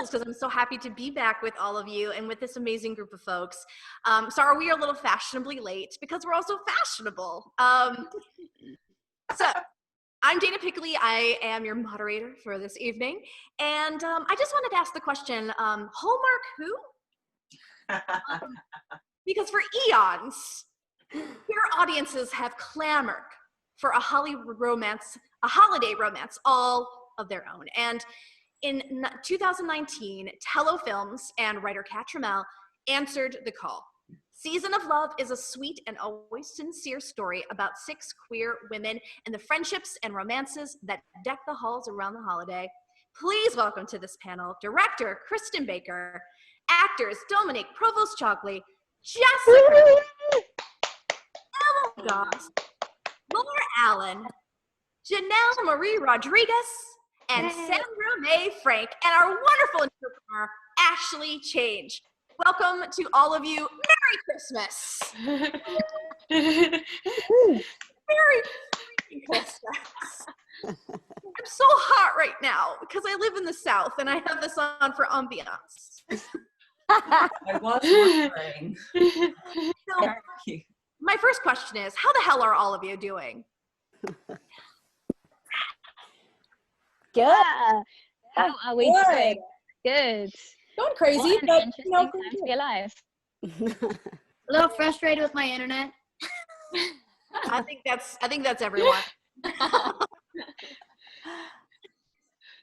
chills because I'm so happy to be back with all of you and with this amazing group of folks. Sorry, we are a little fashionably late because we're also fashionable. So I'm Dana Pickley. I am your moderator for this evening. And I just wanted to ask the question, Hallmark who? Because for eons, your audiences have clamored for a Hollywood romance, a holiday romance, all of their own. And in 2019, Tello Films and writer Kat Trammell answered the call. Season of Love is a sweet and always sincere story about 6 queer women and the friendships and romances that deck the halls around the holiday. Please welcome to this panel, director Kristen Baker, actors Dominic Provost-Chogley, Jessica, Ella Goss, Laura Allen, Janelle Marie Rodriguez, and Sandra Mae Frank, and our wonderful entrepreneur, Ashley Change. Welcome to all of you. Merry Christmas. Merry Christmas. I'm so hot right now because I live in the South and I have this on for ambiance. I was wondering. So, my first question is, how the hell are all of you doing? Good. How are we doing? Good. Going crazy, What an but interesting time to be alive. A little frustrated with my internet. I think that's everyone.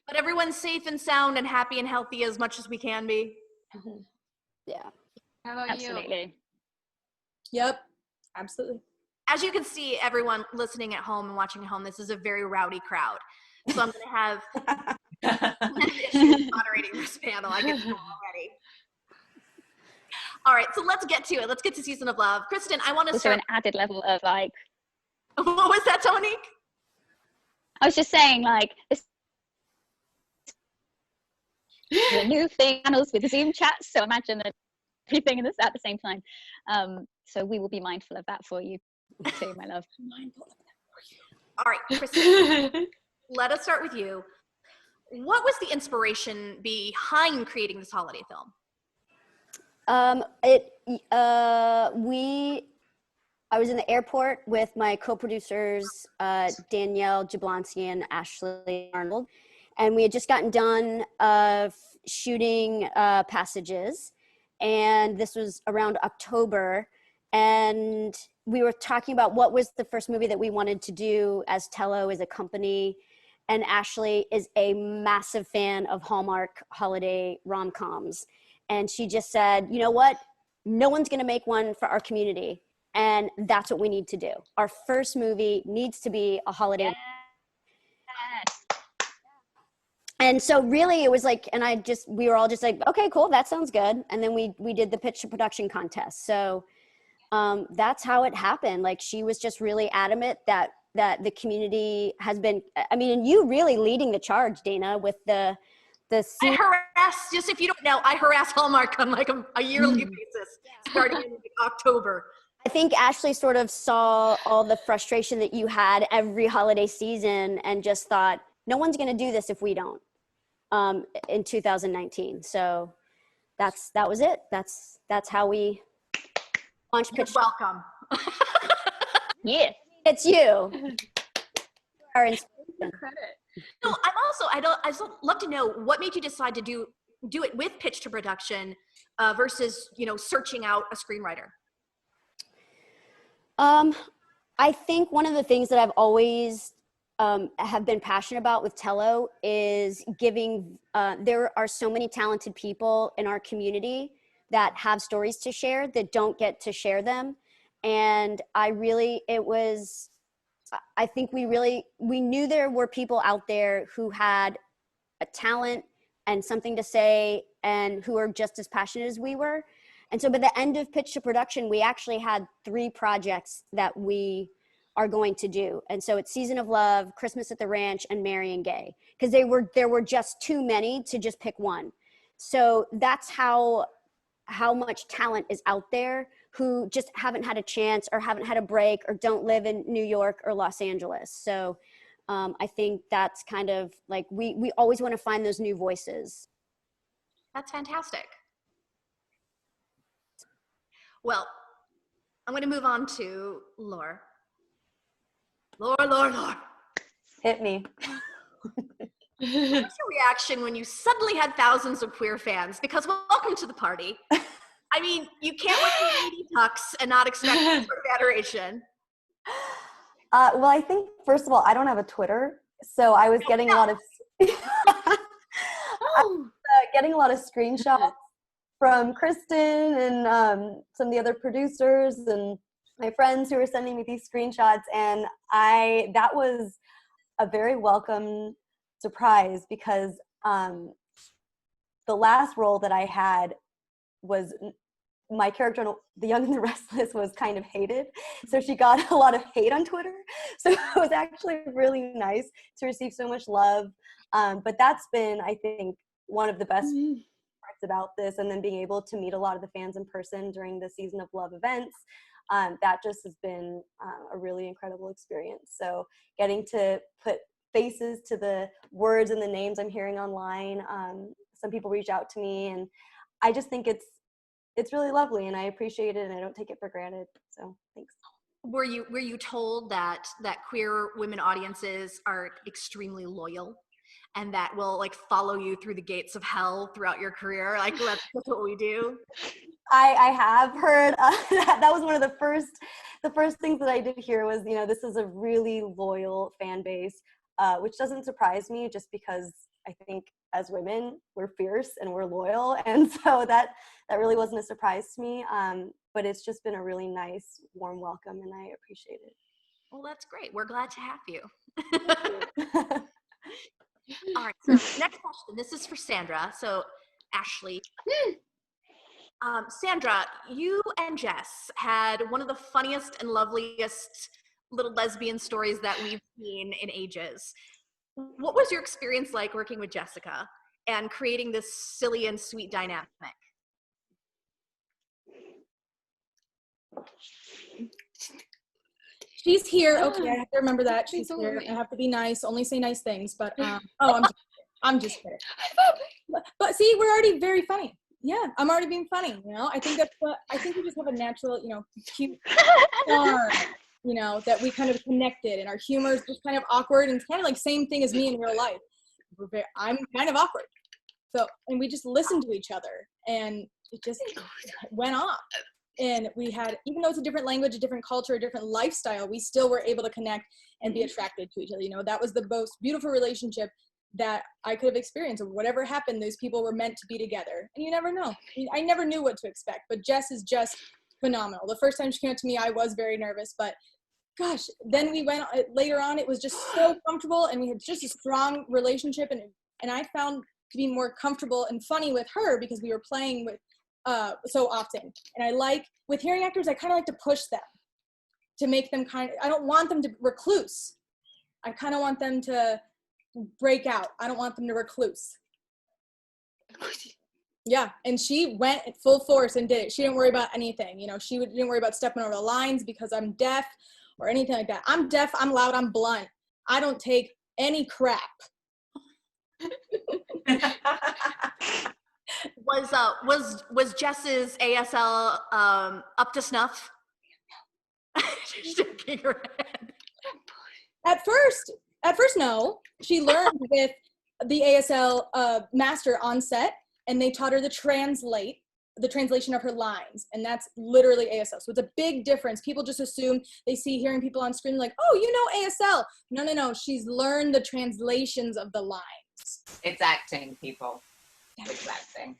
But everyone's safe and sound and happy and healthy as much as we can be. Yeah. How about Absolutely. Yep, absolutely. As you can see, everyone listening at home and watching at home, this is a very rowdy crowd. So I'm going to have issues moderating this panel. I can tell already. All right, so let's get to it. Let's get to Season of Love. Kristen, I want to Also start. an added level of like, What was that, Tonique? I was just saying like, this the new thing, channels with Zoom chats, so imagine that everything in this at the same time. So we will be mindful of that for you too, my love. All right, Kristen, let us start with you. What was the inspiration behind creating this holiday film? I was in the airport with my co-producers, Danielle Jablonski and Ashley Arnold, and we had just gotten done shooting Passages, and this was around October, and we were talking about what was the first movie that we wanted to do as Tello as a company, and Ashley is a massive fan of Hallmark holiday rom-coms, and she just said, you know what, no one's gonna make one for our community, and that's what we need to do. Our first movie needs to be a holiday. Yes. And so really it was like, and we were all just like, okay, cool, that sounds good. And then we did the pitch to production contest. So that's how it happened. Like, she was just really adamant that the community has been, I mean, and you really leading the charge, Dana, with the I harass, just if you don't know, I harass Hallmark on like a yearly basis, starting in October. I think Ashley sort of saw all the frustration that you had every holiday season and just thought, no one's going to do this if we don't, in 2019. So that was it. That's how we launched You're Pitch. welcome. Yeah. It's you. Our inspiration. credit? No, I just love to know what made you decide to do it with pitch to production versus, searching out a screenwriter. I think one of the things that I've always have been passionate about with Tello is giving, there are so many talented people in our community that have stories to share that don't get to share them. And I think we knew there were people out there who had a talent and something to say and who are just as passionate as we were. And so by the end of pitch to production, we actually had 3 projects that we are going to do. And so it's Season of Love, Christmas at the Ranch, and Merry and Gay, because there were just too many to just pick one. So that's how much talent is out there who just haven't had a chance or haven't had a break or don't live in New York or Los Angeles. So I think that's kind of like, we always want to find those new voices. That's fantastic. Well, I'm going to move on to Lore. Lore. Hit me. What's your reaction when you suddenly had thousands of queer fans? Because welcome to the party. I mean, you can't wear lady tux and not expect some sort of adoration. Well, I think, first of all, I don't have a Twitter, so I was getting a lot of getting a lot of screenshots from Kristen and some of the other producers and my friends who were sending me these screenshots, and that was a very welcome surprise because the last role that I had was my character in The Young and the Restless was kind of hated. So she got a lot of hate on Twitter. So it was actually really nice to receive so much love. But that's been, I think, one of the best parts about this. And then being able to meet a lot of the fans in person during the Season of Love events. That just has been a really incredible experience. So getting to put faces to the words and the names I'm hearing online. Some people reach out to me, and I just think it's really lovely, and I appreciate it, and I don't take it for granted. So thanks. Were you told that queer women audiences are extremely loyal and that will like follow you through the gates of hell throughout your career? Like that's what we do. I have heard that was one of the first things that I did hear was, this is a really loyal fan base, which doesn't surprise me just because I think as women, we're fierce and we're loyal. And so that really wasn't a surprise to me. But it's just been a really nice, warm welcome, and I appreciate it. Well, that's great. We're glad to have you. All right, so next question. This is for Sandra. So Ashley. Sandra, you and Jess had one of the funniest and loveliest little lesbian stories that we've seen in ages. What was your experience like working with Jessica and creating this silly and sweet dynamic? She's here. Okay, I have to remember that. She's here. I have to be nice. Only say nice things. But I'm just kidding. But see, we're already very funny. Yeah, I'm already being funny. I think we just have a natural, cute charm. That we kind of connected, and our humor is just kind of awkward, and it's kind of like same thing as me in real life. I'm kind of awkward. So, and we just listened to each other, and it just went off. And we had, even though it's a different language, a different culture, a different lifestyle, we still were able to connect and be attracted to each other. That was the most beautiful relationship that I could have experienced. Whatever happened, those people were meant to be together. And you never know. I never knew what to expect, but Jess is just phenomenal. The first time she came up to me, I was very nervous, but gosh, then we went later on, it was just so comfortable, and we had just a strong relationship, and I found to be more comfortable and funny with her because we were playing with so often. And I like, with hearing actors, I kind of like to push them to make them I don't want them to recluse. I kind of want them to break out. I don't want them to recluse. Yeah, and she went at full force and did it. She didn't worry about anything. She didn't worry about stepping over the lines because I'm deaf or anything like that. I'm deaf, I'm loud, I'm blunt. I don't take any crap. Was Jess's ASL up to snuff? She's shaking her head. At first, no. She learned with the ASL master on set, and they taught her the translation of her lines, and that's literally ASL. So it's a big difference. People just assume hearing people on screen like, oh, ASL. No. She's learned the translations of the lines. It's acting, people. It's acting.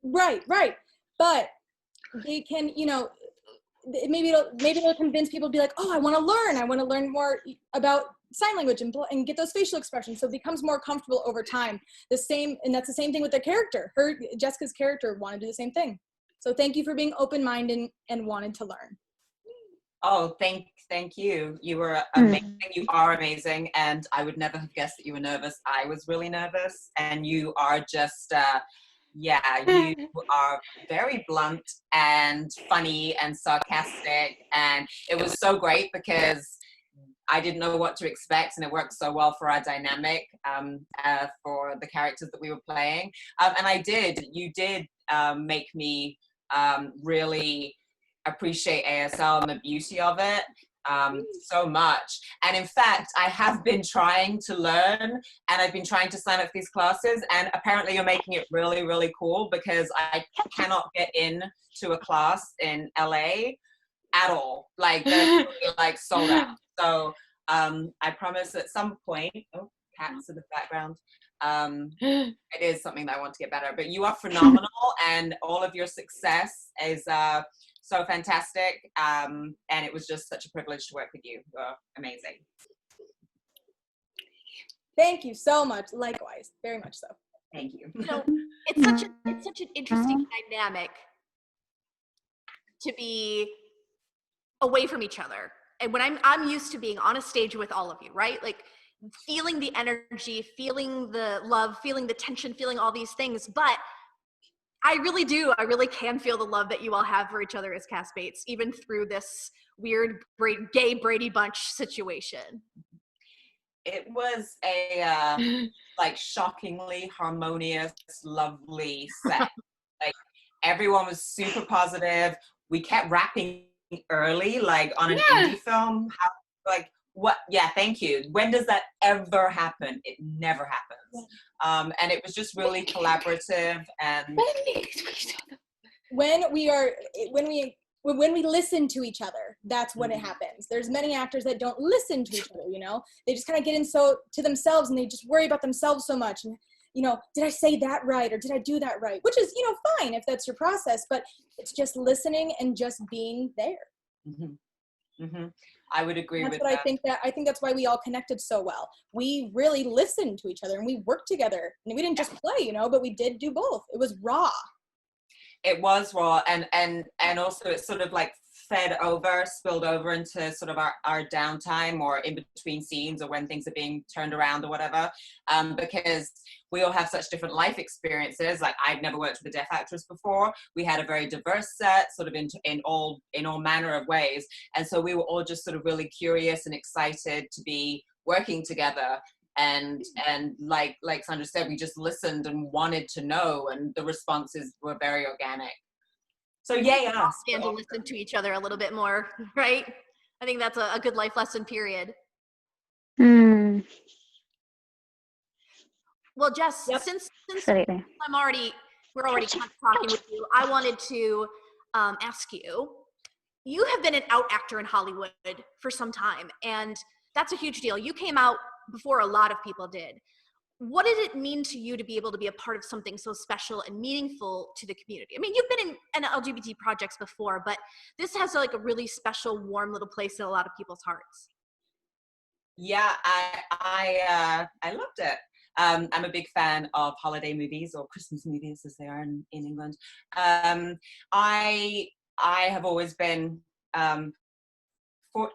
Right. But they can, maybe it'll convince people to be like, oh, I want to learn more about sign language and get those facial expressions. So it becomes more comfortable over time. And that's the same thing with the character. Jessica's character wanted to do the same thing. So thank you for being open-minded and wanted to learn. Oh, thank you. You were amazing. You are amazing. And I would never have guessed that you were nervous. I was really nervous. And you are just, you are very blunt and funny and sarcastic. And it was so great because I didn't know what to expect, and it worked so well for our dynamic, for the characters that we were playing. And you did make me really appreciate ASL and the beauty of it so much. And in fact, I have been trying to learn, and I've been trying to sign up for these classes, and apparently you're making it really, really cool, because I cannot get in to a class in LA at all. Like, they're like sold out. So I promise at some point, oh, cats in the background, it is something that I want to get better. But you are phenomenal, and all of your success is so fantastic. And it was just such a privilege to work with you. You're amazing. Thank you so much. Likewise, very much so. Thank you. So it's such an interesting dynamic to be away from each other. And when I'm used to being on a stage with all of you, right? Like feeling the energy, feeling the love, feeling the tension, feeling all these things. But I really can feel the love that you all have for each other as castmates, even through this weird gay Brady Bunch situation. It was a like shockingly harmonious, lovely set. Like everyone was super positive. We kept rapping early, like on an indie film. What? Yeah, thank you. When does that ever happen? It never happens. And it was just really collaborative. And when we listen to each other, that's when it happens. There's many actors that don't listen to each other, you know? They just kind of get in so to themselves, and they just worry about themselves so much. And, you know, did I say that right? Or did I do that right? Which is, you know, fine if that's your process, but it's just listening and just being there. I would agree with that. I think that's why we all connected so well. We really listened to each other, and we worked together. And we didn't just play, you know, but we did do both. It was raw. It was raw, and also it sort of like spilled over into sort of our downtime, or in between scenes, or when things are being turned around or whatever, because we all have such different life experiences. Like, I've never worked with a deaf actress before. We had a very diverse set, sort of in all manner of ways, and so we were all just sort of really curious and excited to be working together. And like Sandra said, we just listened and wanted to know, and the responses were very organic. So yay us. And to listen to each other a little bit more, right? I think that's a good life lesson, period. Well, Jess, since we're already talking with you, I wanted to ask you, you have been an out actor in Hollywood for some time, and that's a huge deal. You came out before a lot of people did. What did it mean to you to be able to be a part of something so special and meaningful to the community? I mean, you've been in LGBT projects before, but this has like a really special, warm little place in a lot of people's hearts. Yeah, I loved it. I'm a big fan of holiday movies, or Christmas movies as they are in England. I have always been,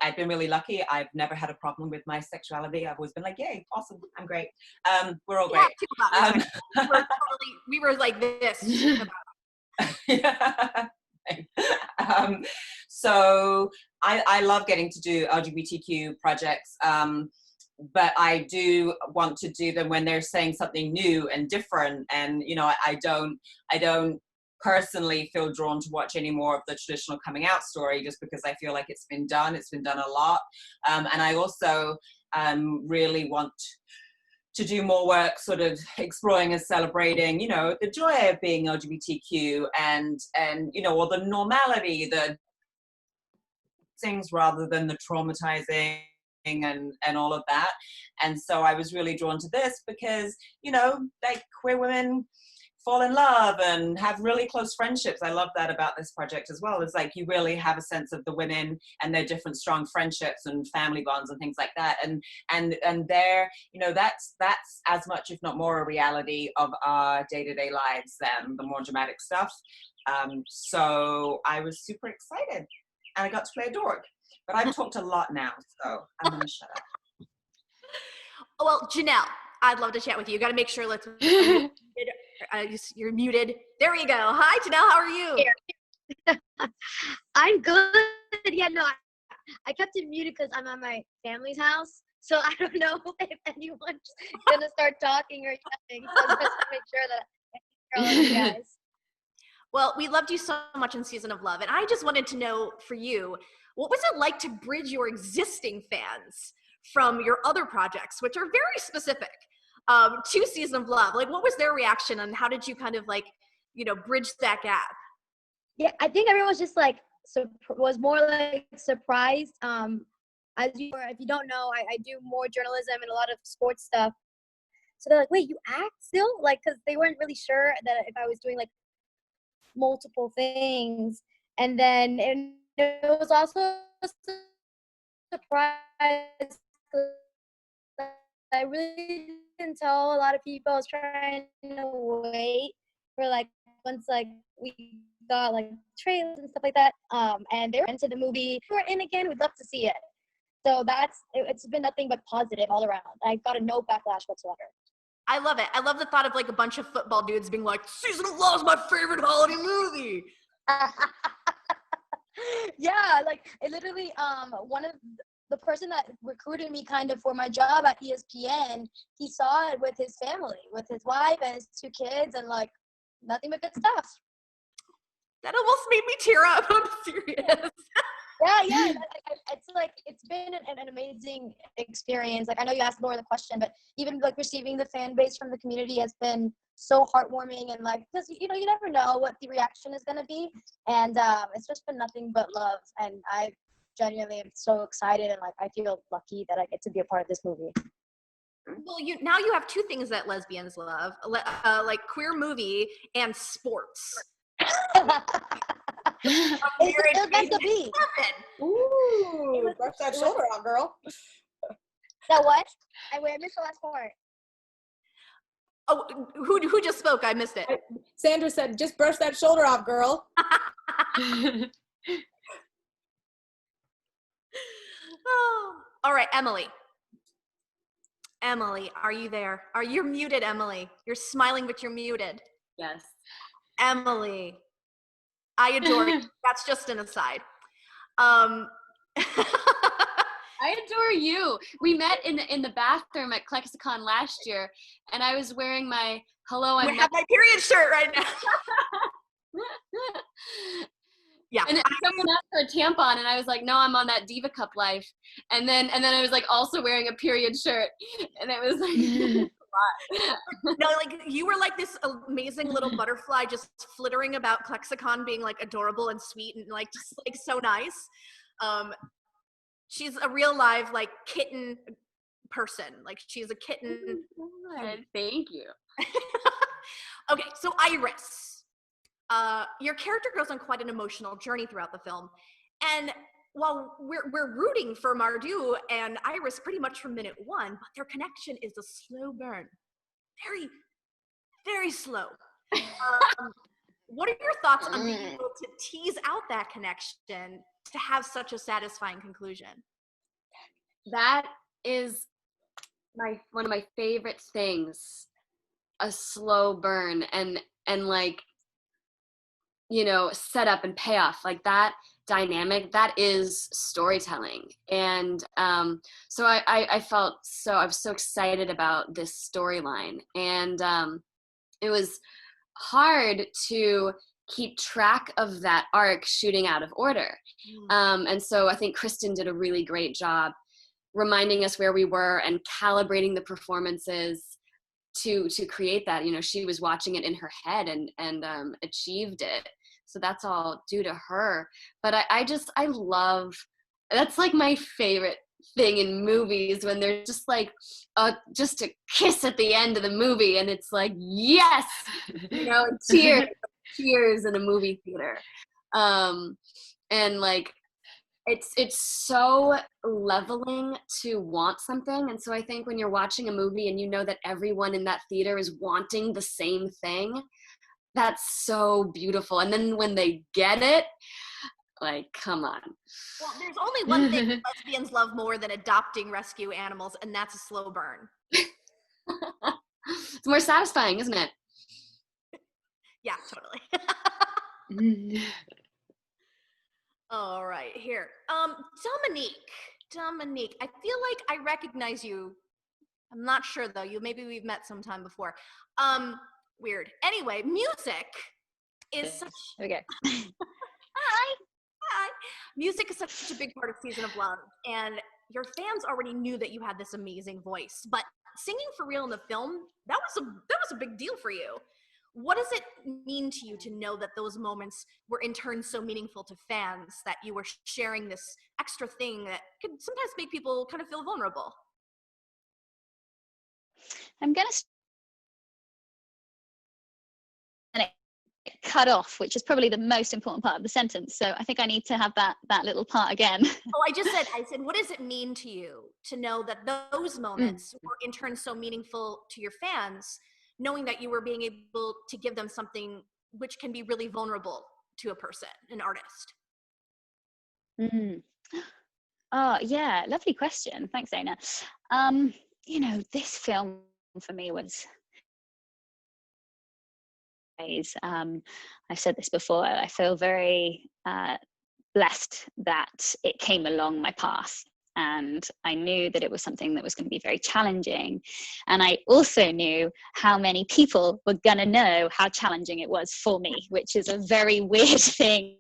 I've been really lucky. I've never had a problem with my sexuality. I've always been like, yay, awesome, I'm great. We're all great. We were like this. Yeah. So I love getting to do LGBTQ projects, but I do want to do them when they're saying something new and different. And, you know, I don't personally feel drawn to watch any more of the traditional coming out story, just because I feel like it's been done a lot. And I also really want to do more work sort of exploring and celebrating, you know, the joy of being LGBTQ and you know, or the normality, the things rather than the traumatizing and all of that. And so I was really drawn to this because, you know, like, queer women fall in love and have really close friendships. I love that about this project as well. It's like you really have a sense of the women and their different strong friendships and family bonds and things like that. And they're, you know, that's as much, if not more, a reality of our day-to-day lives than the more dramatic stuff. So I was super excited, and I got to play a dork. But I've talked a lot now, so I'm gonna shut up. Well, Janelle, I'd love to chat with you. You got to make sure you're muted. There we go. Hi, Janelle. How are you? I'm good. Yeah, no, I kept it muted because I'm at my family's house. So I don't know if anyone's gonna start talking or yelling. So just to make sure that I hear all of you guys. Well, we loved you so much in Season of Love, and I just wanted to know for you, what was it like to bridge your existing fans from your other projects, which are very specific, to Season of Love? Like, what was their reaction, and how did you kind of like, bridge that gap? Yeah, I think everyone was just like was more like surprised. As you, or if you don't know, I do more journalism and a lot of sports stuff. So they're like, "Wait, you act still?" Like, because they weren't really sure that if I was doing like multiple things. And then it was also a surprise. I really didn't tell a lot of people. I was trying to wait for like once like we got like trailers and stuff like that. And they were into the movie. If we're in again, we'd love to see it. So it's been nothing but positive all around. I got a no backlash whatsoever. I love it. I love the thought of like a bunch of football dudes being like, Season of Love is my favorite holiday movie. Yeah, like it literally, one of the person that recruited me kind of for my job at ESPN, he saw it with his family, with his wife and his 2 kids, and like nothing but good stuff. That almost made me tear up. I'm serious. Yeah. It's been an amazing experience. Like I know you asked Laura the question, but even like receiving the fan base from the community has been so heartwarming, and like because you never know what the reaction is gonna be, and it's just been nothing but love, and I genuinely am so excited, and like I feel lucky that I get to be a part of this movie. Well, now you have 2 things that lesbians love, like queer movie and sports. It's meant to be. Ooh, brush that shoulder out, girl. That what? I missed the last part. Oh, who just spoke? I missed it. Sandra said, just brush that shoulder off, girl. Oh. All right, Emily. Emily, are you there? You're muted, Emily. You're smiling, but you're muted. Yes. Emily, I adore you. That's just an aside. I adore you. We met in the bathroom at Klexicon last year, and I was wearing my "Hello, I have my period shirt right now. Yeah. And then someone asked for a tampon, and I was like, "No, I'm on that Diva Cup life." And then I was like also wearing a period shirt, and it was like. No, like you were like this amazing little butterfly just flittering about Klexicon, being like adorable and sweet and like just like so nice. She's a real live like kitten person. Like she's a kitten. Thank you. Okay, so Iris, your character goes on quite an emotional journey throughout the film, and while we're rooting for Mardu and Iris pretty much from minute 1, but their connection is a slow burn, very, very slow. What are your thoughts on being able to tease out that connection to have such a satisfying conclusion? That is one of my favorite things, a slow burn and like, set up and payoff, like that dynamic, that is storytelling. And so I was so excited about this storyline, and it was hard to keep track of that arc shooting out of order. And so I think Kristen did a really great job reminding us where we were and calibrating the performances to create that. She was watching it in her head and achieved it. So that's all due to her. But I love, that's like my favorite thing in movies, when there's just like just a kiss at the end of the movie, and it's like, yes, cheers in a movie theater. And like, it's so leveling to want something. And so I think when you're watching a movie and you know that everyone in that theater is wanting the same thing, that's so beautiful. And then when they get it, like, come on. Well, there's only one thing lesbians love more than adopting rescue animals, and that's a slow burn. It's more satisfying, isn't it? Yeah, totally. All right, here. Dominique, I feel like I recognize you. I'm not sure though. Maybe we've met sometime before. Weird. Anyway, music is such There we go. Hi. Music is such a big part of Season of Love, and your fans already knew that you had this amazing voice. But singing for real in the film, that was a big deal for you. What does it mean to you to know that those moments were in turn so meaningful to fans, that you were sharing this extra thing that could sometimes make people kind of feel vulnerable? I'm going to cut off, which is probably the most important part of the sentence. So I think I need to have that little part again. Oh, I said, what does it mean to you to know that those moments were in turn so meaningful to your fans, knowing that you were being able to give them something which can be really vulnerable to a person, an artist? Oh, yeah, lovely question. Thanks, Dana. This film for me was, I've said this before, I feel very blessed that it came along my path. And I knew that it was something that was going to be very challenging. And I also knew how many people were going to know how challenging it was for me, which is a very weird thing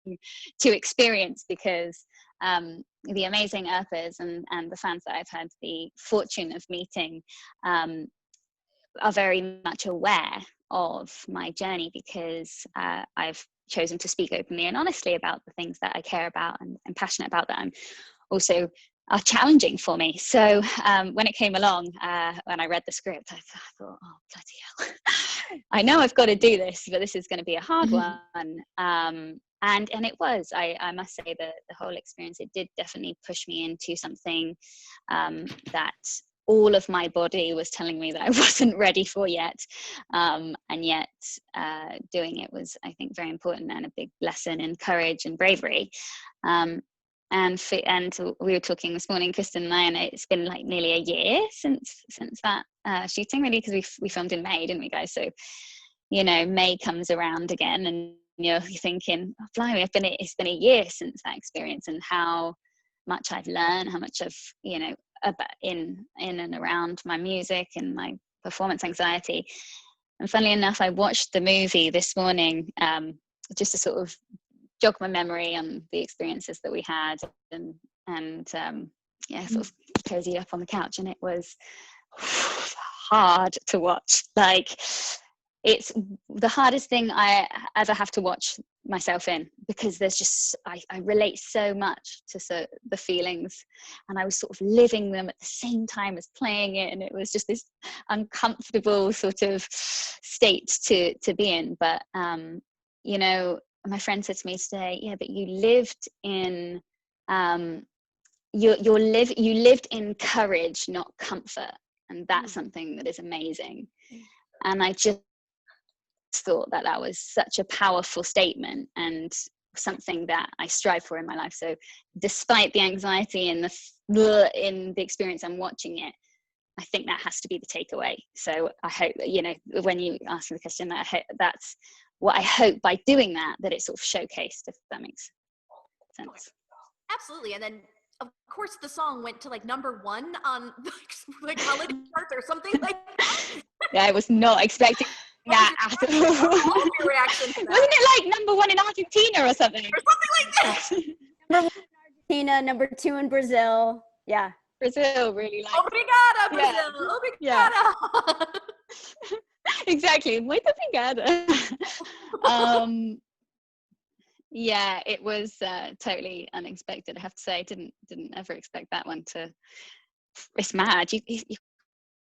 to experience, because the amazing Earthers and the fans that I've had the fortune of meeting are very much aware of my journey, because I've chosen to speak openly and honestly about the things that I care about and am passionate about, that I'm also are challenging for me. So when it came along, when I read the script, I thought, oh, bloody hell. I know I've got to do this, but this is going to be a hard one. And it was, I must say that the whole experience, it did definitely push me into something that all of my body was telling me that I wasn't ready for yet. And yet doing it was, I think, very important, and a big lesson in courage and bravery. And we were talking this morning, Kristen and I, and it's been like nearly a year since that shooting, really, because we filmed in May, didn't we, guys? So, May comes around again, and you're thinking, oh, blimey, it's been a year since that experience, and how much I've learned, how much I've, about in and around my music and my performance anxiety. And funnily enough, I watched the movie this morning just to sort of jog my memory on the experiences that we had, and sort of cozy up on the couch, and it was hard to watch. Like, it's the hardest thing I ever have to watch myself in, because there's just, I relate so much to the feelings, and I was sort of living them at the same time as playing it, and it was just this uncomfortable sort of state to be in. But my friend said to me today, yeah, but you lived in you lived in courage, not comfort, and that's something that is amazing. And I just thought that was such a powerful statement, and something that I strive for in my life. So despite the anxiety and the experience I'm watching it, I think that has to be the takeaway. So I hope that, when you ask me the question, that's what I hope by doing that it sort of showcased, if that makes sense. Absolutely. And then, of course, the song went to like #1 on like holiday charts or something like that. Yeah, I was not expecting that at all. Your reaction to that? Wasn't it like #1 in Argentina or something? Or something like that. #1 in Argentina, #2 in Brazil. Yeah. Brazil really like. Obrigada, Brazil. Yeah. Obrigada. Exactly. Muito obrigada. Yeah, it was totally unexpected, I have to say. I didn't ever expect that one to. It's mad. You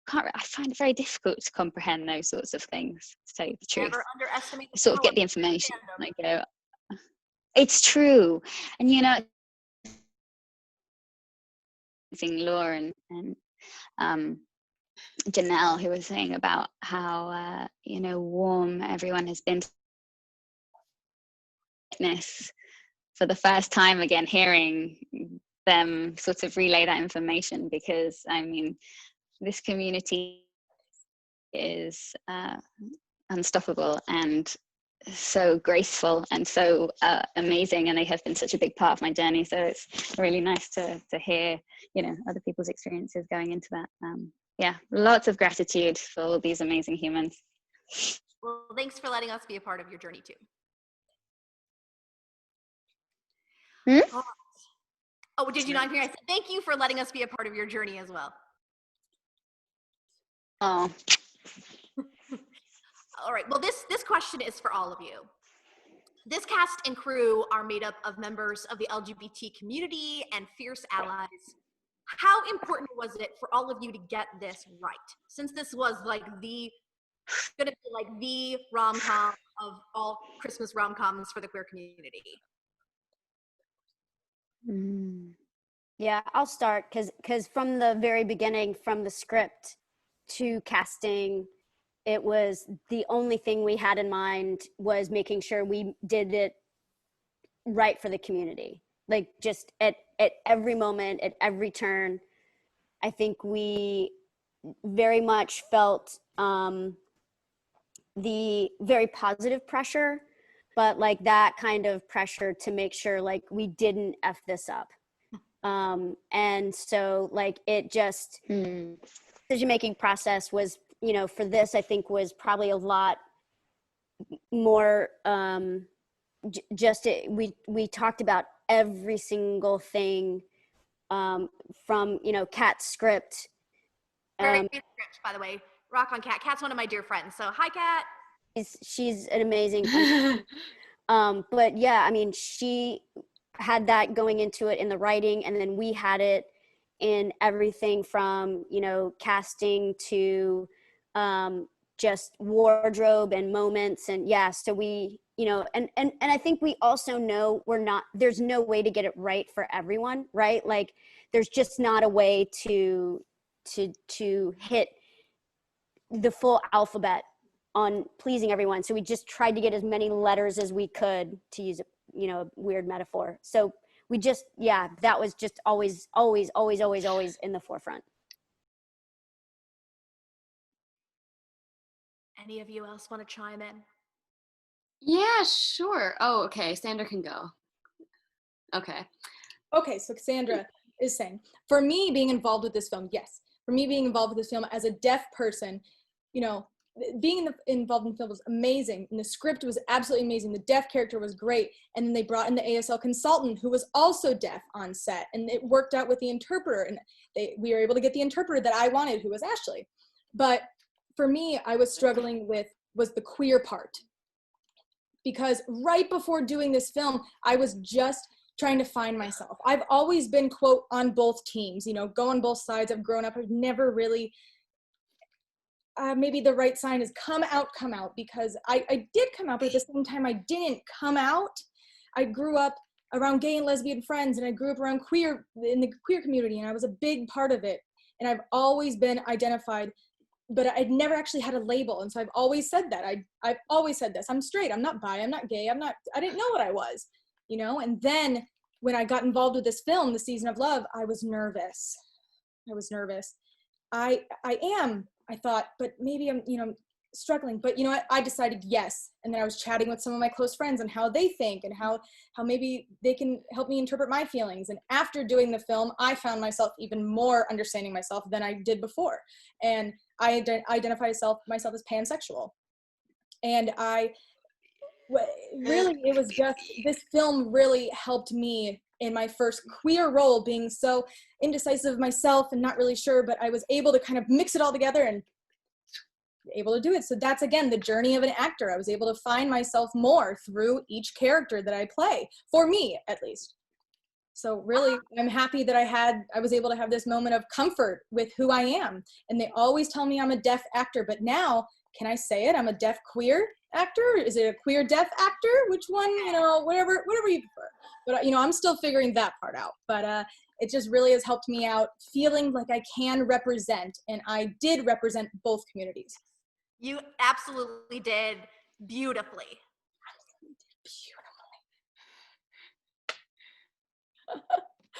can't. I find it very difficult to comprehend those sorts of things, to tell you the truth. Never underestimate the sort of get the information. Like, it's true, and Lauren and Janelle, who was saying about how warm everyone has been to witness for the first time again, hearing them sort of relay that information, because I mean, this community is unstoppable, and so graceful and so amazing, and they have been such a big part of my journey. So it's really nice to hear, you know, other people's experiences going into that. Yeah, lots of gratitude for all these amazing humans. Well, thanks for letting us be a part of your journey too. Hmm? Oh, did you not hear? I said thank you for letting us be a part of your journey as well. Oh. All right, well, this question is for all of you. This cast and crew are made up of members of the LGBT community and fierce allies. How important was it for all of you to get this right? Since this was like gonna be like the rom-com of all Christmas rom-coms for the queer community. Yeah, I'll start because from the very beginning, from the script to casting, it was the only thing we had in mind was making sure we did it right for the community. Like just at every moment, at every turn, I think we very much felt the very positive pressure, but like that kind of pressure to make sure like we didn't F this up. And so like it just decision-making process was, you know, for this, I think was probably a lot more we talked about every single thing from, you know, Kat's script. Very good script, by the way. Rock on Kat. Kat's one of my dear friends. So hi, Kat. She's an amazing but yeah, I mean, she had that going into it in the writing, and then we had it in everything from, you know, casting to just wardrobe and moments. And yeah, so we, you know, and I think we also know there's no way to get it right for everyone, right? Like there's just not a way to hit the full alphabet on pleasing everyone. So we just tried to get as many letters as we could, to use a, you know, a weird metaphor. So we just, yeah, that was just always in the forefront. Any of you else want to chime in? Yeah, sure. Oh, okay. Sandra can go. Okay. Okay, so Cassandra is saying, for me being involved with this film, yes. For me being involved with this film as a deaf person, you know, being involved in the film was amazing. And the script was absolutely amazing. The deaf character was great. And then they brought in the ASL consultant who was also deaf on set. And it worked out with the interpreter. And we were able to get the interpreter that I wanted, who was Ashley. But for me, I was struggling was the queer part. Because right before doing this film, I was just trying to find myself. I've always been, quote, on both teams, you know, go on both sides. I've grown up. I've never really, maybe the right sign is come out, because I did come out, but at the same time, I didn't come out. I grew up around gay and lesbian friends, and I grew up around in the queer community, and I was a big part of it. And I've always been identified, but I'd never actually had a label. And so I've always said that. I've always said this. I'm straight. I'm not bi. I'm not gay. I didn't know what I was, you know? And then when I got involved with this film, The Season of Love, I was nervous. I am, I thought, but maybe I'm, you know, struggling. But you know what? I decided yes. And then I was chatting with some of my close friends and how they think and how maybe they can help me interpret my feelings. And after doing the film, I found myself even more understanding myself than I did before. And I identify myself as pansexual. And it was just, this film really helped me in my first queer role, being so indecisive of myself and not really sure, but I was able to kind of mix it all together and able to do it. So that's, again, the journey of an actor. I was able to find myself more through each character that I play, for me at least. So really, I'm happy that I was able to have this moment of comfort with who I am. And they always tell me I'm a deaf actor, but now, can I say it? I'm a deaf queer actor? Is it a queer deaf actor? Which one, you know, whatever you prefer. But, you know, I'm still figuring that part out. But it just really has helped me out, feeling like I can represent, and I did represent both communities. You absolutely did beautifully.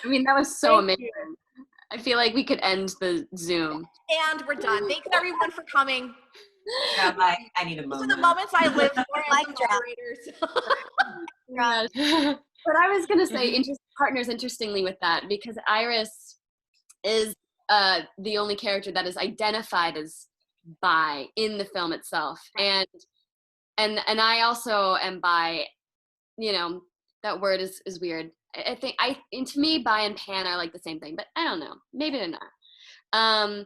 I mean, that was so amazing. I feel like we could end the Zoom. And we're done. Thanks everyone for coming. Yeah, I'm like, I need a These are moment. the moments I live for as Mic a drop. moderator. Yes. But I was gonna say partners interestingly with that, because Iris is the only character that is identified as bi in the film itself, and I also am bi. You know, that word is weird. I think and to me, bi and pan are like the same thing, but I don't know. Maybe they're not.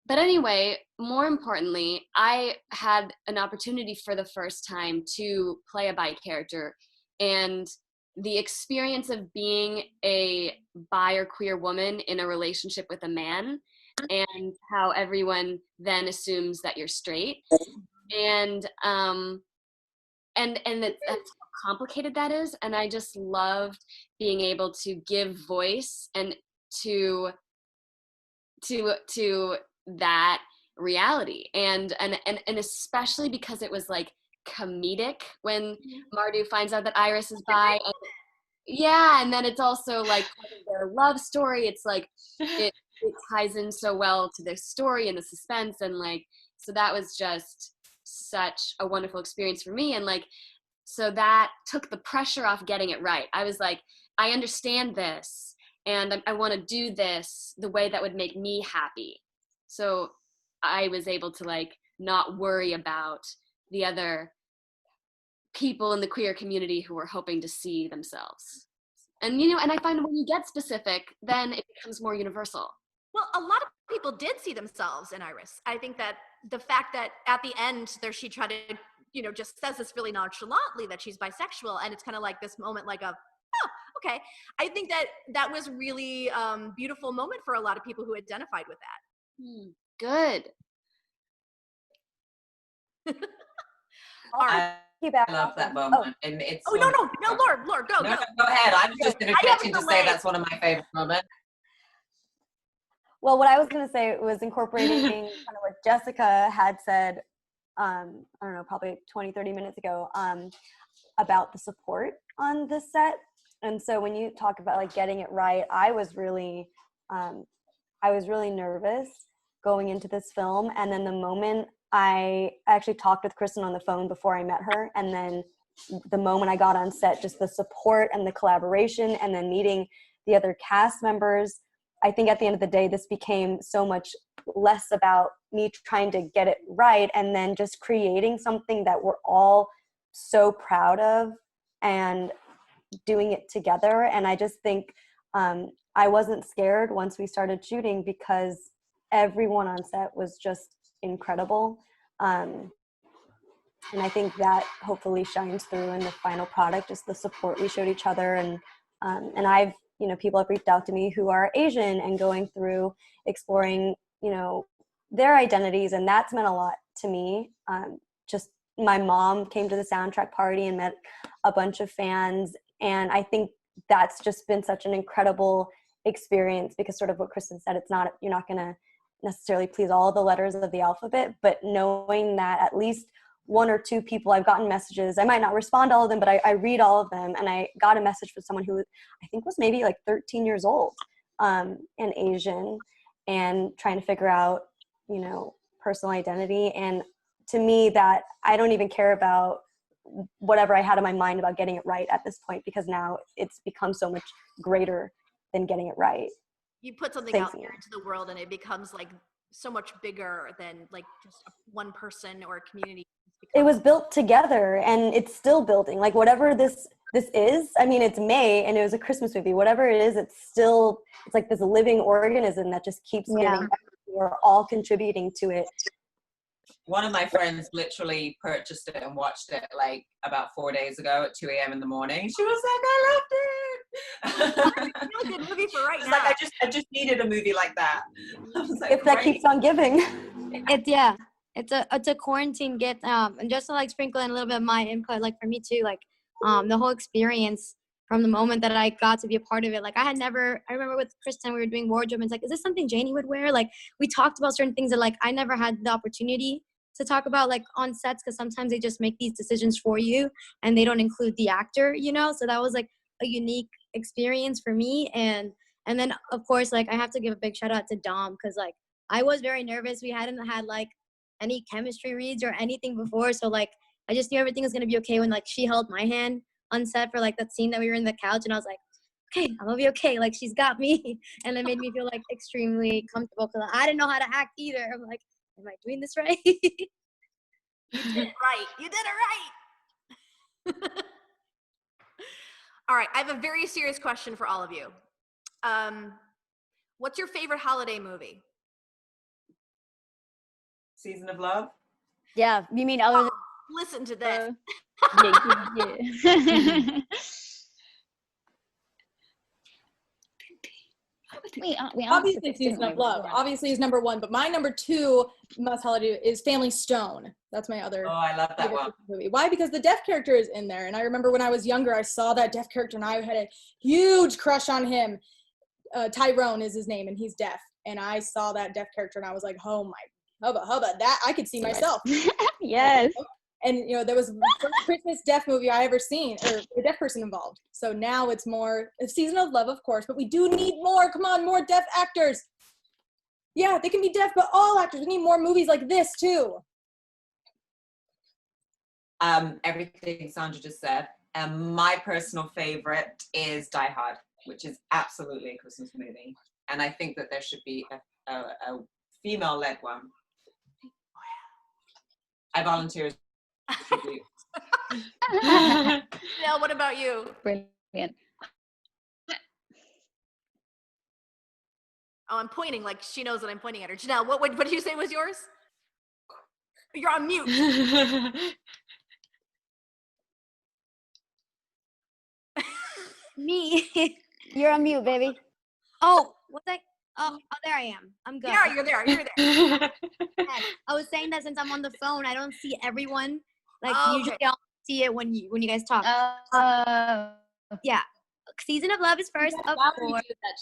But anyway, more importantly, I had an opportunity for the first time to play a bi character, and the experience of being a bi or queer woman in a relationship with a man, and how everyone then assumes that you're straight, and that's how complicated that is. And I just loved being able to give voice and to that reality, and especially because it was like comedic when Mardu finds out that Iris is bi, and yeah, and then it's also like part of their love story. It's like it ties in so well to their story and the suspense, and like, so that was just such a wonderful experience for me. And like, so that took the pressure off getting it right. I was like, I understand this, and I want to do this the way that would make me happy. So I was able to like not worry about the other people in the queer community who were hoping to see themselves. And you know, and I find when you get specific, then it becomes more universal. Well, a lot of people did see themselves in Iris. I think that the fact that at the end there she tried to, you know, just says this really nonchalantly that she's bisexual, and it's kind of like this moment like of, oh, okay. I think that that was really beautiful moment for a lot of people who identified with that. Good. All right. I love that moment. And it's Oh, no, Lord, go. No, go ahead. I was just going to pitch in to say that's one of my favorite moments. Well, what I was going to say was incorporating kind of what Jessica had said, I don't know, probably 20, 30 minutes ago, about the support on this set. And so when you talk about like getting it right, I was really nervous going into this film. And then the moment I actually talked with Kristen on the phone before I met her, and then the moment I got on set, just the support and the collaboration, and then meeting the other cast members, I think at the end of the day, this became so much less about me trying to get it right, and then just creating something that we're all so proud of and doing it together. And I just think I wasn't scared once we started shooting, because everyone on set was just incredible. And I think that hopefully shines through in the final product, just the support we showed each other. And I've, you know, people have reached out to me who are Asian and going through exploring, you know, their identities. And that's meant a lot to me. Just my mom came to the soundtrack party and met a bunch of fans. And I think that's just been such an incredible experience, because sort of what Kristen said, it's not, you're not going to necessarily please all the letters of the alphabet, but knowing that at least one or two people, I've gotten messages, I might not respond to all of them, but I read all of them. And I got a message from someone who I think was maybe like 13 years old, and Asian, and trying to figure out, you know, personal identity. And to me, that I don't even care about whatever I had in my mind about getting it right at this point, because now it's become so much greater than getting it right. You put something out there into the world, and it becomes like so much bigger than like just one person or a community. It was built together, and it's still building. Like whatever this is, I mean, it's May and it was a Christmas movie. Whatever it is, it's like this living organism that just keeps getting better. We're all contributing to it. One of my friends literally purchased it and watched it like about 4 days ago at 2 a.m. in the morning. She was like, I loved it. It's a really good movie for right now. Like, I just needed a movie like that. I was like, If that keeps on giving. It's a quarantine gift. And just to like sprinkle in a little bit of my input, like for me too, like the whole experience from the moment that I got to be a part of it. Like I remember with Kristen, we were doing wardrobe, and it's like, is this something Janie would wear? Like we talked about certain things that like I never had the opportunity to talk about like on sets, because sometimes they just make these decisions for you and they don't include the actor, you know? So that was like a unique experience for me. And then of course, like I have to give a big shout out to Dom, because like I was very nervous. We hadn't had like any chemistry reads or anything before. So like I just knew everything was gonna be okay when like she held my hand on set for like that scene that we were in the couch, and I was like, okay, I'm gonna be okay. Like she's got me, and it made me feel like extremely comfortable because I didn't know how to act either. I'm like, am I doing this right? You did it right. You did it right. All right, I have a very serious question for all of you. What's your favorite holiday movie? Season of Love. Yeah, you mean other than Listen to this. Yeah. we answered Obviously, this, Season didn't of we? Love. Obviously is number one, but my number two must holiday is Family Stone. That's my other Oh, I love that favorite one. movie. Why? Because the deaf character is in there, and I remember when I was younger, I saw that deaf character, and I had a huge crush on him. Tyrone is his name, and he's deaf. And I saw that deaf character, and I was like, oh my, hubba, that I could see myself. Yes. And there was the first Christmas deaf movie I ever seen, or a deaf person involved. So now it's more a Season of Love, of course, but we do need more. Come on, more deaf actors. Yeah, they can be deaf, but all actors. We need more movies like this too. Everything Sandra just said. My personal favorite is Die Hard, which is absolutely a Christmas movie. And I think that there should be a female-led one. I volunteer as tribute. Janelle, what about you? Brilliant. Oh, I'm pointing like she knows that I'm pointing at her. Janelle, what did you say was yours? You're on mute. Me. you're on mute, baby. Oh, there I am. I'm good. Yeah, you're there. You're there. I was saying that since I'm on the phone, I don't see everyone. Like Oh, usually okay. I'll see it when you guys talk. Yeah. Season of Love is first, of course. That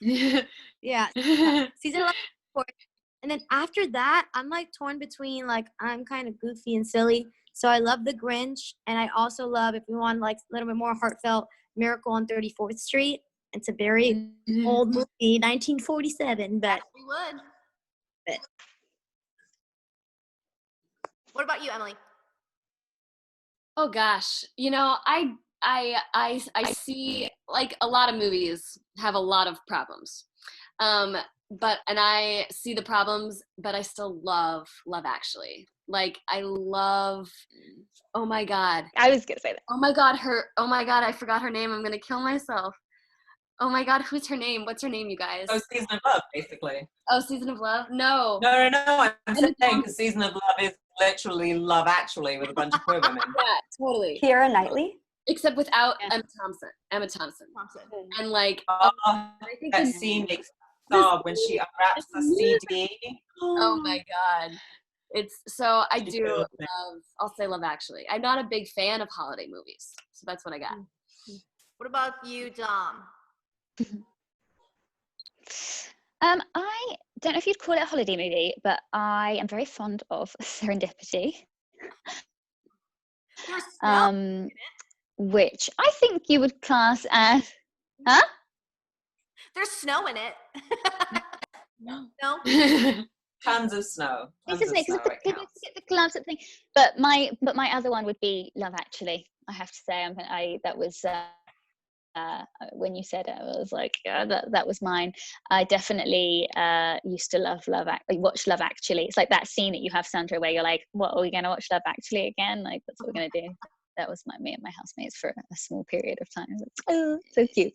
shit. Yeah. Season of Love, of course. And then after that, I'm like torn between like I'm kind of goofy and silly. So I love The Grinch, and I also love, if we want like a little bit more heartfelt, Miracle on 34th Street. It's a very old movie, 1947, but We would. But- What about you, Emily? Oh gosh, I see like a lot of movies have a lot of problems, and I see the problems, but I still love Love Actually. Like I love. Oh my God. I was gonna say that. Oh my God, I forgot her name. I'm gonna kill myself. Oh my God, who's her name? What's her name, you guys? Oh, Season of Love, basically. Oh, Season of Love? No. No. I'm saying because Season of Love is literally Love Actually with a bunch of queer women. Yeah, totally. Keira Knightley. Except without Yeah. Emma Thompson. Thompson. And like, Oh, I think that scene makes me sob when she unwraps the CD. oh my God. It's so I She do feels love, it. I'll say Love Actually. I'm not a big fan of holiday movies. So that's what I got. What about you, Dom? I don't know if you'd call it a holiday movie, but I am very fond of Serendipity, There's snow. which I think you would class as, There's snow in it. No. Tons of snow. It's Tons just of snow. It get counts. the gloves up thing. But my other one would be Love Actually. I have to say, that was when you said it, I was like, yeah, that was mine. I definitely used to watch Love Actually. It's like that scene that you have, Sandra, where you're like, what, are we going to watch Love Actually again? Like, that's what we're going to do. That was me and my housemates for a small period of time. Like, oh, so cute.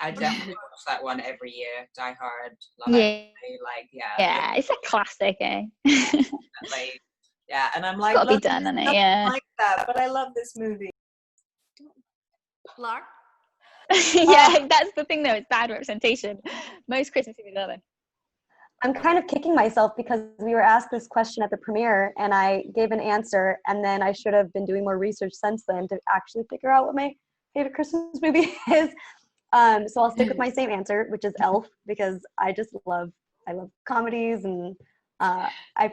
I definitely watch that one every year. Die Hard, Love Yeah. Actually, like Yeah, it's a classic, eh? definitely. Yeah, and I'm like, Gotta be "Look, done, there's innit? nothing Yeah. like that, but I love this movie. Lar? Yeah, that's the thing though. It's bad representation. Most Christmas movies are. I'm kind of kicking myself because we were asked this question at the premiere and I gave an answer, and then I should have been doing more research since then to actually figure out what my favorite Christmas movie is. So I'll stick with my same answer, which is Elf, because I love comedies, and I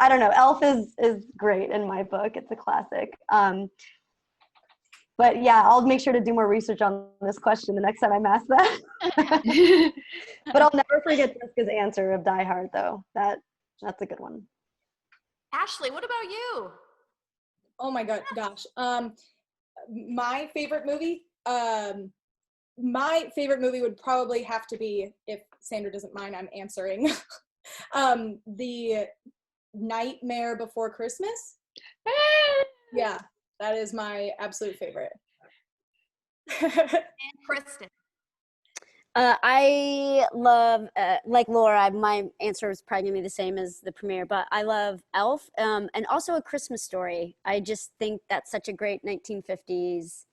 don't know, Elf is great in my book. It's a classic. But yeah, I'll make sure to do more research on this question the next time I'm asked that. But I'll never forget Jessica's answer of Die Hard, though. That That's a good one. Ashley, what about you? Oh my gosh. My favorite movie would probably have to be, if Sandra doesn't mind, I'm answering. The Nightmare Before Christmas. Yeah, that is my absolute favorite. And Kristen. I love, like Laura, my answer is probably gonna be the same as the premiere, but I love Elf, and also A Christmas Story. I just think that's such a great 1950s,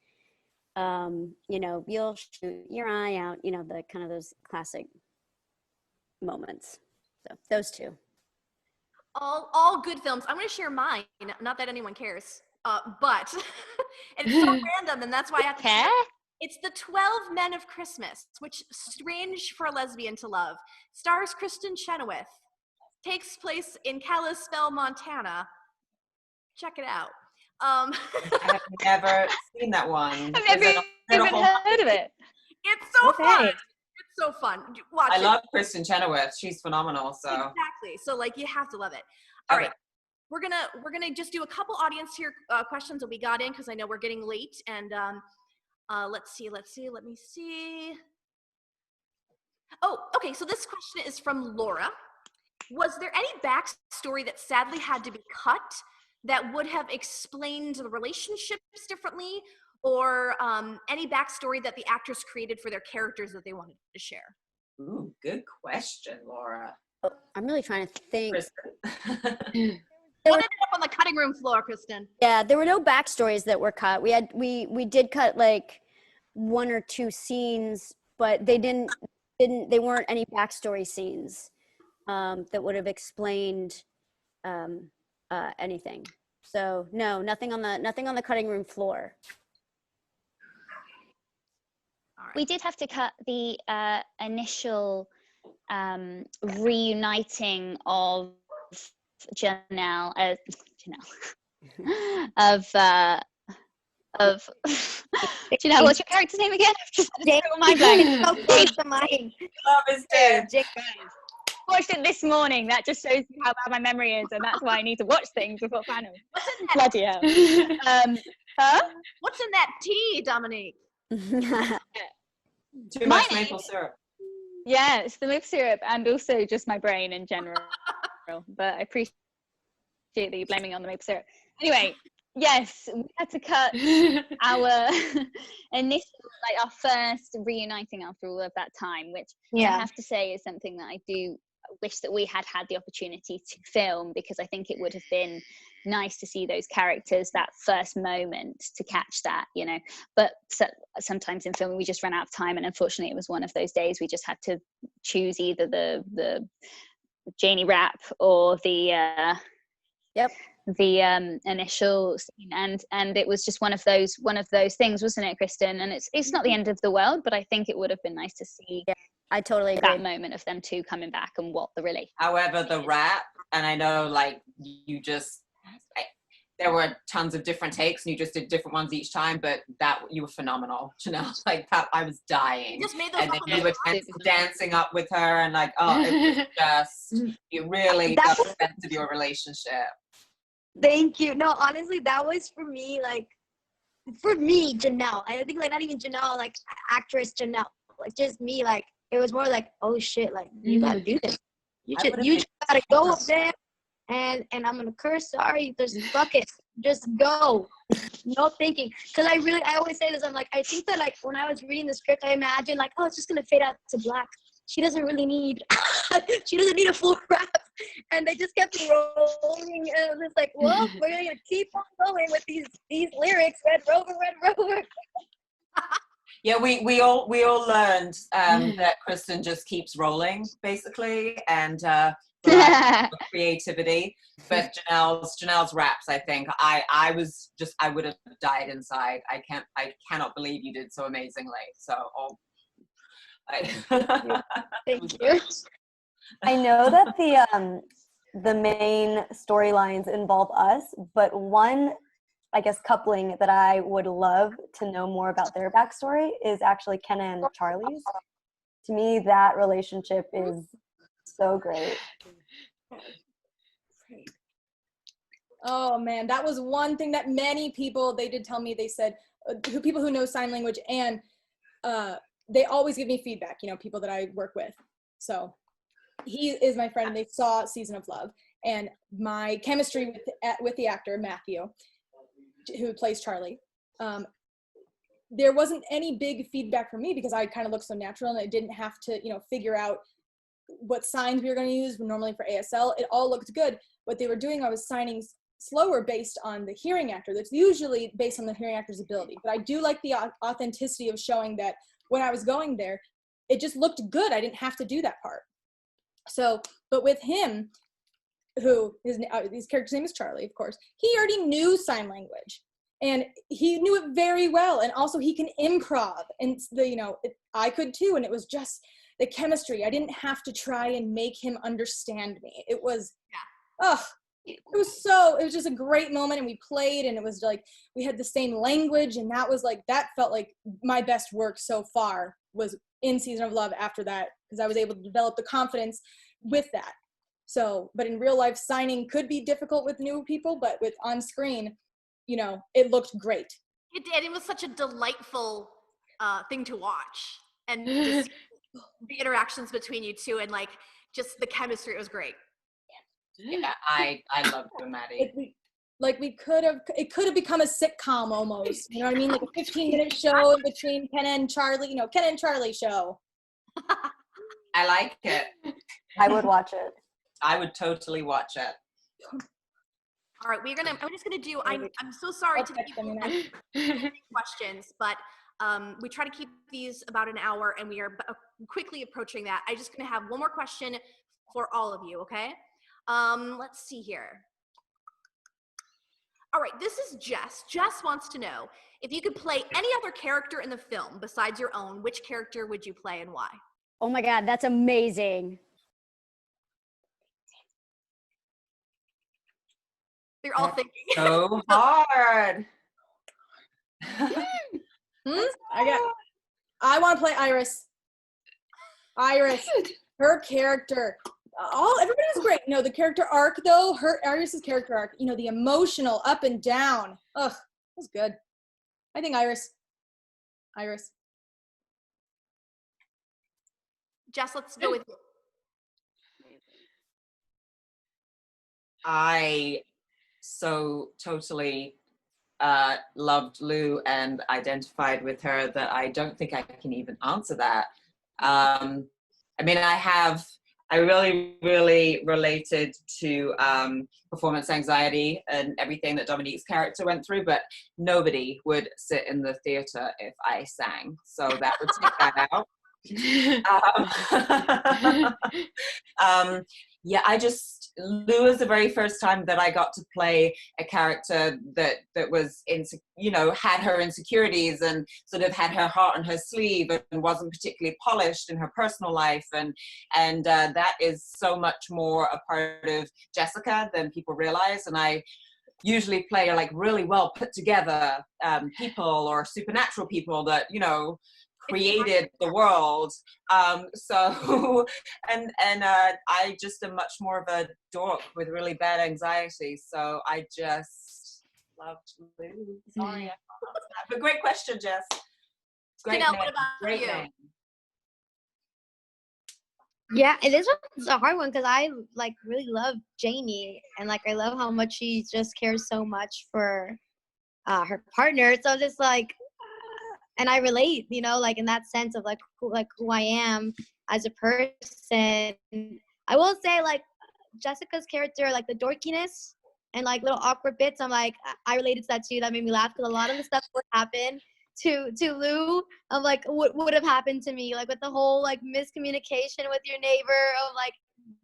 you know, you'll shoot your eye out, you know, the kind of those classic moments. So those two. All good films. I'm going to share mine. Not that anyone cares, but and it's so random, and that's why I have to share. It's The 12 Men of Christmas, which strange for a lesbian to love. Stars Kristen Chenoweth. Takes place in Kalispell, Montana. Check it out. I have never seen that one. I've never even heard of it. It's so fun. It's so fun. Watch it. I love Kristen Chenoweth. She's phenomenal. So exactly. So like you have to love it. All right. We're gonna just do a couple audience here questions that we got in because I know we're getting late. And let's see. Let me see. Oh, okay. So this question is from Laura. Was there any backstory that sadly had to be cut that would have explained the relationships differently, or any backstory that the actors created for their characters that they wanted to share? Ooh, good question, Laura. Oh, I'm really trying to think. What ended up on the cutting room floor, Kristen? Yeah, there were no backstories that were cut. We did cut like one or two scenes, but they weren't any backstory scenes that would have explained anything. So no, nothing on the cutting room floor. We did have to cut the initial reuniting of Janelle of Janelle. What's your character's name again? Jake. My blank. So close to mine. Love is dead. Jake. Watched it this morning. That just shows you how bad my memory is, and that's why I need to watch things before finals. What's in that? Bloody hell. What's in that tea, Dominique? Too much maple syrup. Yeah, it's the maple syrup and also just my brain in general. But I appreciate that you're blaming on the maple syrup. Anyway, yes, we had to cut our initial, like our first reuniting after all of that time, which I have to say is something that I do wish that we had the opportunity to film, because I think it would have been nice to see those characters, that first moment, to catch that, you know. But sometimes in filming we just ran out of time, and unfortunately it was one of those days we just had to choose either the Janie Rapp or the initial scene, and it was just one of those things, wasn't it, Kristen? And it's not the end of the world, but I think it would have been nice to see. I totally agree. That moment of them two coming back and what the relation. However, the rap, and I know like there were tons of different takes and you just did different ones each time, but that you were phenomenal, Janelle. Like that, I was dying. You just made those and then you were dancing up with her, and like, oh, it was just, you really got the sense of your relationship. Thank you. No, honestly, that was for me, Janelle. I think like not even Janelle, like actress Janelle, like just me. Like it was more like, oh shit, like you gotta do this. You just gotta go up there, and I'm gonna curse. Sorry, just fuck it, just go. No thinking. Cause I always say this. I'm like, I think that like when I was reading the script, I imagined like, oh, it's just gonna fade out to black. She doesn't really need. She doesn't need a full rap. And they just kept rolling, and I was like, well, we're gonna keep on going with these lyrics. Red Rover, Red Rover. Yeah, we all learned that Kristen just keeps rolling, basically, and creativity. But Janelle's raps, I think, I would have died inside. I cannot believe you did so amazingly. So, Thank you. I know that the main storylines involve us, but one, I guess, coupling that I would love to know more about their backstory is actually Kenna and Charlie's. To me, that relationship is so great. Oh man, that was one thing that many people, they did tell me, they said, people who know sign language, and they always give me feedback, you know, people that I work with. So he is my friend, and they saw Season of Love, and my chemistry with the actor, Matthew, who plays Charlie, there wasn't any big feedback from me because I kind of looked so natural, and I didn't have to, you know, figure out what signs we were going to use normally for ASL. It all looked good. What they were doing, I was signing slower based on the hearing actor. That's usually based on the hearing actor's ability. But I do like the authenticity of showing that when I was going there, it just looked good. I didn't have to do that part. So, but with him, who his character's name is Charlie, of course, he already knew sign language, and he knew it very well. And also he can improv, and I could too. And it was just the chemistry. I didn't have to try and make him understand me. It was, it was just a great moment, and we played, and it was like we had the same language, and that felt like my best work so far was in Season of Love after that, because I was able to develop the confidence with that. So, but in real life, signing could be difficult with new people, but with on screen, you know, it looked great. It did. It was such a delightful thing to watch, and just the interactions between you two, and like just the chemistry. It was great. Yeah, I love you, Maddie. It could have become a sitcom almost. You know what I mean? Like a 15-minute show in between Ken and Charlie. You know, Ken and Charlie show. I like it. I would watch it. I would totally watch it. All right, I'm just gonna do. I'm so sorry to the people asking questions, but we try to keep these about an hour, and we are quickly approaching that. I'm just gonna have one more question for all of you. Okay. Let's see here. All right, this is Jess. Jess wants to know, if you could play any other character in the film besides your own, which character would you play and why? Oh my God, that's amazing. They're all thinking. So hard. I want to play Iris. Her character. Everybody was great. No, the character arc though, Iris's character arc, you know, the emotional up and down. Ugh, it was good. I think Iris. Jess, let's go with you. I so totally loved Lou and identified with her that I don't think I can even answer that. I mean, I really, really related to performance anxiety and everything that Dominique's character went through, but nobody would sit in the theater if I sang. So that would take that out. Yeah, Lou was the very first time that I got to play a character that was had her insecurities and sort of had her heart on her sleeve and wasn't particularly polished in her personal life, and that is so much more a part of Jessica than people realize. And I usually play like really well put together people or supernatural people that created the world. So I just am much more of a dork with really bad anxiety. So I just loved Lou. Sorry, I can't answer that. But great question, Jess. Great Janelle, name. what about Great you? name. Yeah, and this one's a hard one because I really love Jamie, and I love how much she just cares so much for her partner. So just and I relate, in that sense of who I am as a person. I will say Jessica's character, the dorkiness and little awkward bits. I related to that too. That made me laugh because a lot of the stuff would happen to Lou of what would have happened to me, with the whole miscommunication with your neighbor of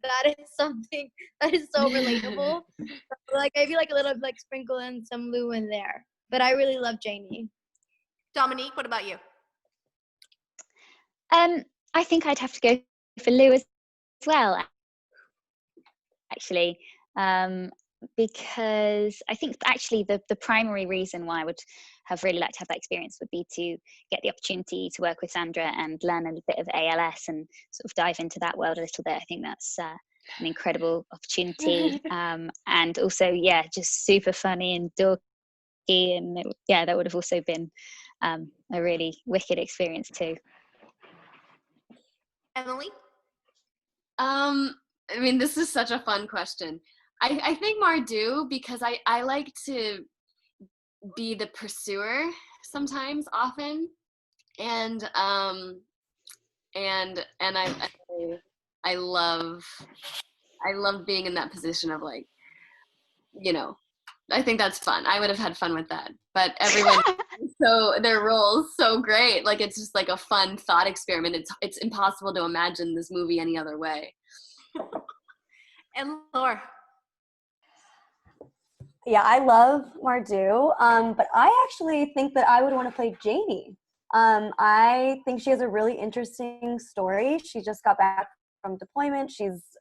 that is something that is so relatable. So, maybe a little sprinkle in some Lou in there. But I really love Jamie. Dominique, what about you? I think I'd have to go for Lou as well, actually, because I think actually the primary reason why I would have really liked to have that experience would be to get the opportunity to work with Sandra and learn a bit of ALS and sort of dive into that world a little bit. I think that's an incredible opportunity, and also, yeah, just super funny and dorky, and that would have also been a really wicked experience too. Emily? I mean, this is such a fun question. I think Mardu, because I like to be the pursuer sometimes, often, and I love being in that position of, like, you know, I think that's fun. I would have had fun with that, but everyone, so their roles so great. Like, it's just like a fun thought experiment. It's impossible to imagine this movie any other way. And Laura? Yeah, I love Mardu, but I actually think that I would want to play Janie. I think she has a really interesting story. She just got back from deployment.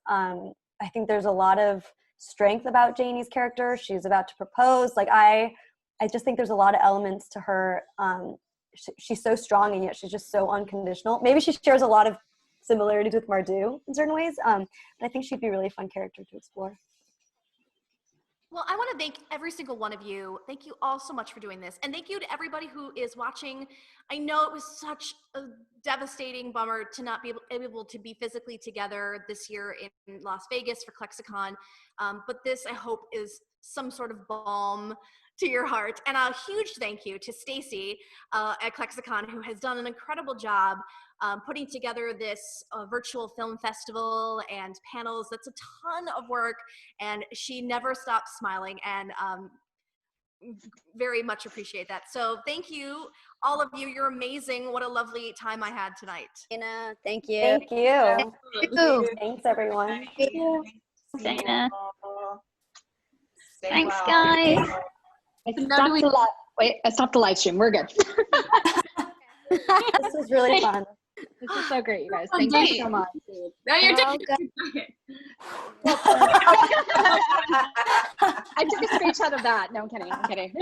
I think there's a lot of strength about Janie's character. She's about to propose. Like, I just think there's a lot of elements to her. She's so strong, and yet she's just so unconditional. Maybe she shares a lot of similarities with Mardu in certain ways, but I think she'd be a really fun character to explore. Well, I want to thank every single one of you. Thank you all so much for doing this. And thank you to everybody who is watching. I know it was such a devastating bummer to not be able to be physically together this year in Las Vegas for ClexaCon. But this, I hope, is some sort of balm to your heart. And a huge thank you to Stacy at ClexaCon, who has done an incredible job putting together this virtual film festival and panels. That's a ton of work, and she never stops smiling, and very much appreciate that. So thank you, all of you. You're amazing. What a lovely time I had tonight. Dana, thank you. Thank you. you. Thanks, everyone. Dana. Stay Thanks, well. guys. I stopped the live stream. We're good. This was really fun. This is so great, you guys. Thank you so much. Now you're Oh, taking I took a screenshot of that. No, I'm kidding. I'm kidding.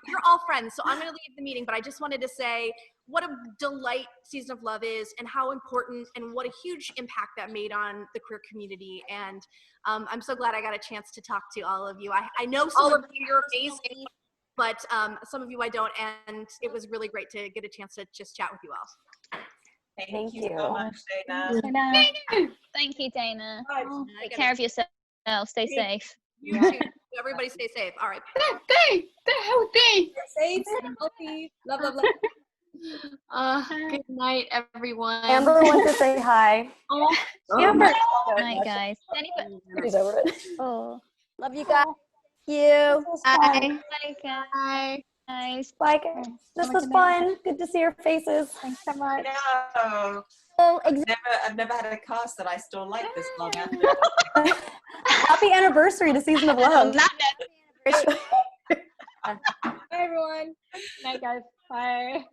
You're all friends, so I'm going to leave the meeting, but I just wanted to say what a delight Season of Love is, and how important and what a huge impact that made on the queer community. And I'm so glad I got a chance to talk to all of you. I know some of you, you're amazing, but some of you I don't, and it was really great to get a chance to just chat with you all. Thank you you. so much, Dana. Thank you, Dana. I Take gotta- care of yourself. Stay safe. You too. Everybody stay safe. All right. Stay healthy. Safe, healthy, love, love, love. Good night, everyone. Amber wants to say hi. Oh, Amber. Good night, guys. She's over it. Oh, Love you guys. Thank you. Bye. bye, guys. Bye, guys. This was fun. Good to see your faces. Thanks so much. No. Oh, I've never had a cast that I still like this long after. Happy anniversary to Season of Love. Bye, everyone. Good night, guys. Bye.